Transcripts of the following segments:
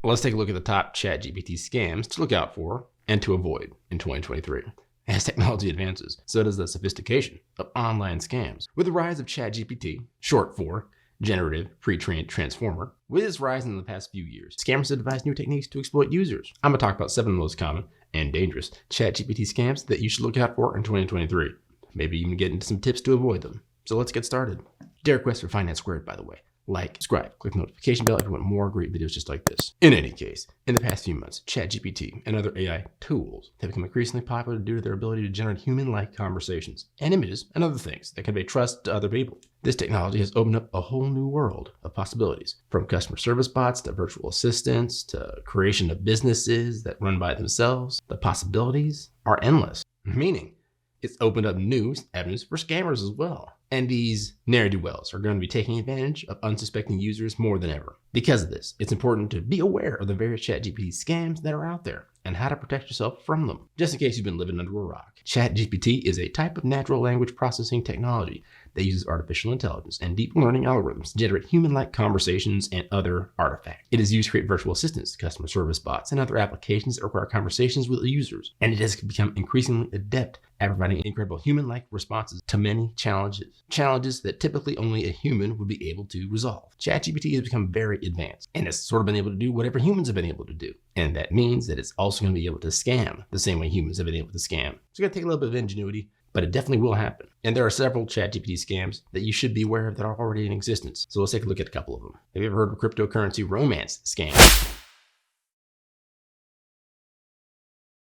Let's take a look at the top ChatGPT scams to look out for and to avoid in 2023. As technology advances, so does the sophistication of online scams. With the rise of ChatGPT, short for Generative Pre-trained Transformer, with its rise in the past few years, scammers have devised new techniques to exploit users. I'm going to talk about 7 of the most common and dangerous ChatGPT scams that you should look out for in 2023. Maybe even get into some tips to avoid them. So let's get started. Dare request for Finance Squared, by the way. Like, subscribe, click the notification bell if you want more great videos just like this. In any case, in the past few months, ChatGPT and other AI tools have become increasingly popular due to their ability to generate human-like conversations and images and other things that convey trust to other people. This technology has opened up a whole new world of possibilities, from customer service bots to virtual assistants to creation of businesses that run by themselves. The possibilities are endless, meaning it's opened up new avenues for scammers as well. And these ne'er-do-wells are going to be taking advantage of unsuspecting users more than ever. Because of this, it's important to be aware of the various ChatGPT scams that are out there and how to protect yourself from them. Just in case you've been living under a rock, ChatGPT is a type of natural language processing technology that uses artificial intelligence and deep learning algorithms to generate human-like conversations and other artifacts. It is used to create virtual assistants, customer service bots, and other applications that require conversations with the users. And it has become increasingly adept at providing incredible human-like responses to many challenges that typically only a human would be able to resolve. ChatGPT has become very advanced and has sort of been able to do whatever humans have been able to do. And that means that it's also going to be able to scam the same way humans have been able to scam. It's going to take a little bit of ingenuity, but it definitely will happen. And there are several ChatGPT scams that you should be aware of that are already in existence. So let's take a look at a couple of them. Have you ever heard of cryptocurrency romance scams?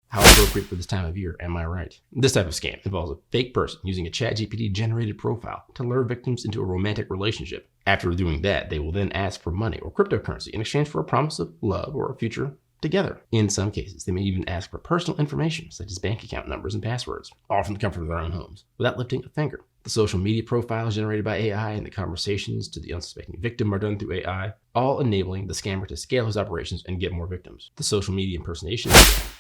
How appropriate for this time of year, am I right? This type of scam involves a fake person using a ChatGPT generated profile to lure victims into a romantic relationship. After doing that, they will then ask for money or cryptocurrency in exchange for a promise of love or a future together. In some cases, they may even ask for personal information, such as bank account numbers and passwords, all from the comfort of their own homes, without lifting a finger. The social media profiles generated by AI and the conversations to the unsuspecting victim are done through AI, all enabling the scammer to scale his operations and get more victims. The social media impersonation scam.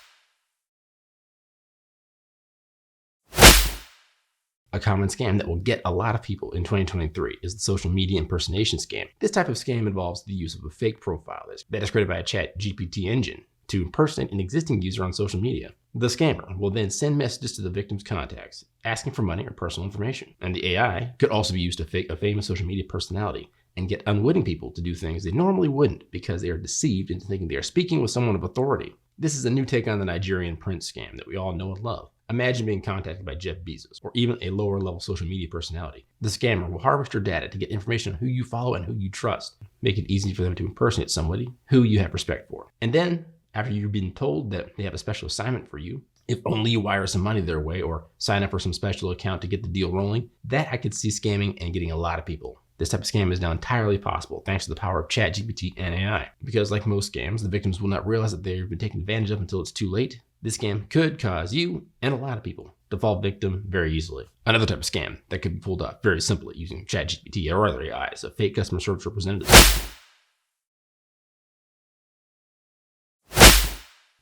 A common scam that will get a lot of people in 2023 is the social media impersonation scam. This type of scam involves the use of a fake profile that is created by a ChatGPT engine to impersonate an existing user on social media. The scammer will then send messages to the victim's contacts, asking for money or personal information. And the AI could also be used to fake a famous social media personality and get unwitting people to do things they normally wouldn't because they are deceived into thinking they are speaking with someone of authority. This is a new take on the Nigerian prince scam that we all know and love. Imagine being contacted by Jeff Bezos or even a lower level social media personality. The scammer will harvest your data to get information on who you follow and who you trust, make it easy for them to impersonate somebody who you have respect for. And then, after you've been told that they have a special assignment for you, if only you wire some money their way or sign up for some special account to get the deal rolling, that I could see scamming and getting a lot of people. This type of scam is now entirely possible thanks to the power of ChatGPT and AI. Because like most scams, the victims will not realize that they've been taken advantage of until it's too late. This scam could cause you and a lot of people to fall victim very easily. Another type of scam that could be pulled off very simply using ChatGPT or other AI is a fake customer service representative.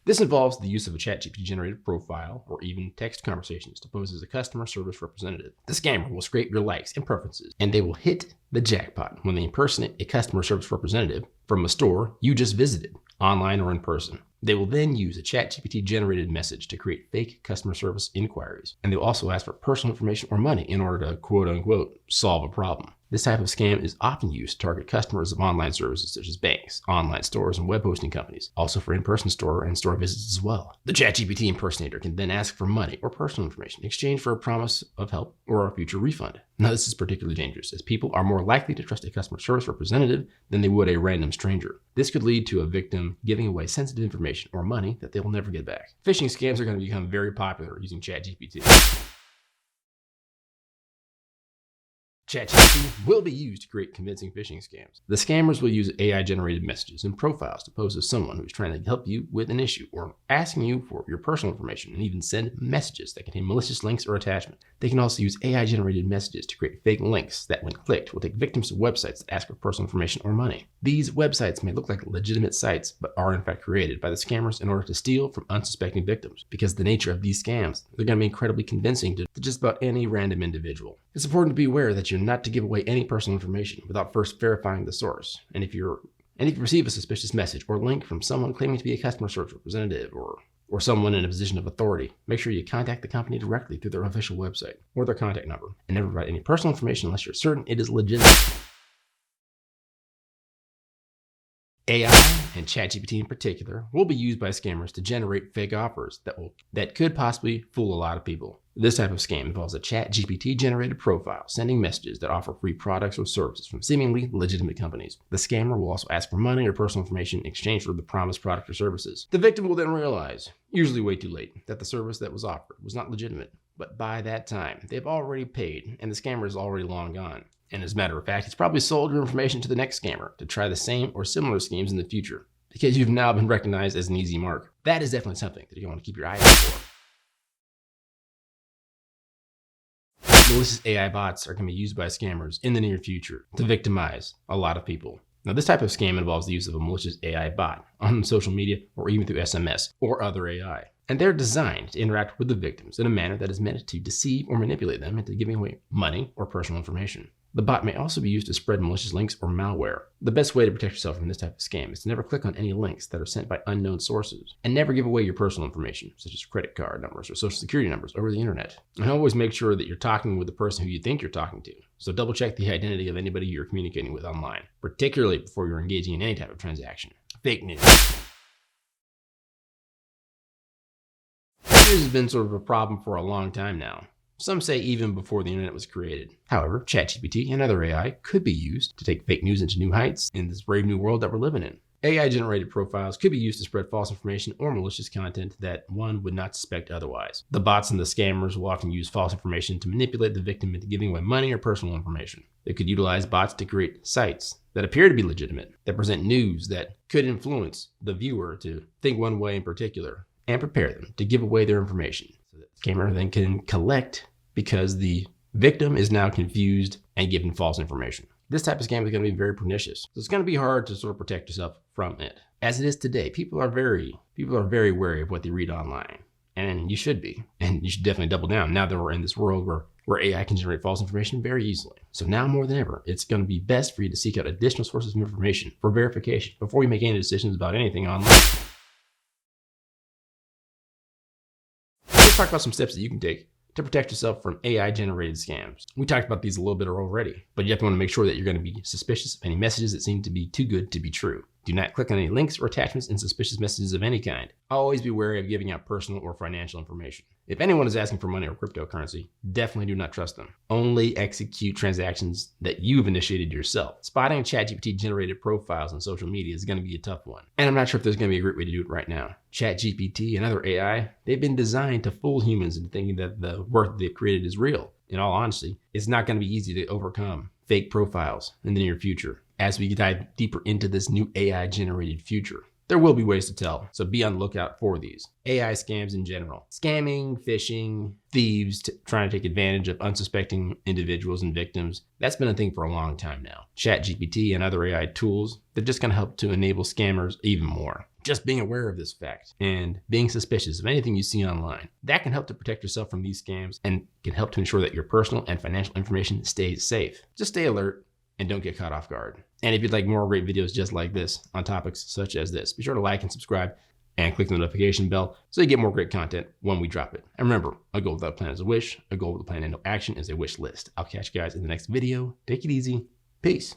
This involves the use of a ChatGPT generated profile or even text conversations to pose as a customer service representative. The scammer will scrape your likes and preferences, and they will hit the jackpot when they impersonate a customer service representative from a store you just visited, online or in person. They will then use a ChatGPT generated message to create fake customer service inquiries. And they'll also ask for personal information or money in order to quote unquote solve a problem. This type of scam is often used to target customers of online services such as banks, online stores, and web hosting companies, also for in-person store and store visits as well. The ChatGPT impersonator can then ask for money or personal information in exchange for a promise of help or a future refund. Now, this is particularly dangerous as people are more likely to trust a customer service representative than they would a random stranger. This could lead to a victim giving away sensitive information or money that they will never get back. Phishing scams are going to become very popular using ChatGPT. ChatGPT will be used to create convincing phishing scams. The scammers will use AI-generated messages and profiles to pose as someone who's trying to help you with an issue or asking you for your personal information, and even send messages that contain malicious links or attachments. They can also use AI-generated messages to create fake links that, when clicked, will take victims to websites that ask for personal information or money. These websites may look like legitimate sites, but are in fact created by the scammers in order to steal from unsuspecting victims. Because of the nature of these scams, they're going to be incredibly convincing to just about any random individual. It's important to be aware that you're not to give away any personal information without first verifying the source. And if you're And if you receive a suspicious message or link from someone claiming to be a customer service representative or someone in a position of authority, make sure you contact the company directly through their official website or their contact number, and never provide any personal information unless you're certain it is legitimate. AI and ChatGPT in particular will be used by scammers to generate fake offers that could possibly fool a lot of people. This type of scam involves a ChatGPT generated profile sending messages that offer free products or services from seemingly legitimate companies. The scammer will also ask for money or personal information in exchange for the promised product or services. The victim will then realize, usually way too late, that the service that was offered was not legitimate. But by that time, they've already paid and the scammer is already long gone. And as a matter of fact, he's probably sold your information to the next scammer to try the same or similar schemes in the future because you've now been recognized as an easy mark. That is definitely something that you want to keep your eye out for. Malicious AI bots are going to be used by scammers in the near future to victimize a lot of people. Now, this type of scam involves the use of a malicious AI bot on social media or even through SMS or other AI. And they're designed to interact with the victims in a manner that is meant to deceive or manipulate them into giving away money or personal information. The bot may also be used to spread malicious links or malware. The best way to protect yourself from this type of scam is to never click on any links that are sent by unknown sources, and never give away your personal information, such as credit card numbers or social security numbers over the internet. And always make sure that you're talking with the person who you think you're talking to. So double check the identity of anybody you're communicating with online, particularly before you're engaging in any type of transaction. Fake news. Fake news has been sort of a problem for a long time now. Some say even before the internet was created. However, ChatGPT and other AI could be used to take fake news into new heights in this brave new world that we're living in. AI-generated profiles could be used to spread false information or malicious content that one would not suspect otherwise. The bots and the scammers will often use false information to manipulate the victim into giving away money or personal information. They could utilize bots to create sites that appear to be legitimate, that present news that could influence the viewer to think one way in particular, and prepare them to give away their information. So that the scammer then can collect because the victim is now confused and given false information. This type of scam is going to be very pernicious. So it's going to be hard to sort of protect yourself from it. As it is today, people are very wary of what they read online. And you should be. And you should definitely double down now that we're in this world where AI can generate false information very easily. So now more than ever, it's going to be best for you to seek out additional sources of information for verification before you make any decisions about anything online. Let's talk about some steps that you can take to protect yourself from AI-generated scams. We talked about these a little bit already, but you have to want to make sure that you're going to be suspicious of any messages that seem to be too good to be true. Do not click on any links or attachments in suspicious messages of any kind. Always be wary of giving out personal or financial information. If anyone is asking for money or cryptocurrency, definitely do not trust them. Only execute transactions that you've initiated yourself. Spotting ChatGPT-generated profiles on social media is going to be a tough one. And I'm not sure if there's going to be a great way to do it right now. ChatGPT and other AI, they've been designed to fool humans into thinking that the work they've created is real. In all honesty, it's not going to be easy to overcome fake profiles in the near future. As we dive deeper into this new AI-generated future, there will be ways to tell, so be on the lookout for these. AI scams in general. Scamming, phishing, thieves trying to take advantage of unsuspecting individuals and victims. That's been a thing for a long time now. ChatGPT and other AI tools, they're just going to help to enable scammers even more. Just being aware of this fact and being suspicious of anything you see online, that can help to protect yourself from these scams and can help to ensure that your personal and financial information stays safe. Just stay alert and don't get caught off guard. And if you'd like more great videos just like this on topics such as this, be sure to like and subscribe and click the notification bell so you get more great content when we drop it. And remember, a goal without a plan is a wish. A goal with a plan and no action is a wish list. I'll catch you guys in the next video. Take it easy. Peace.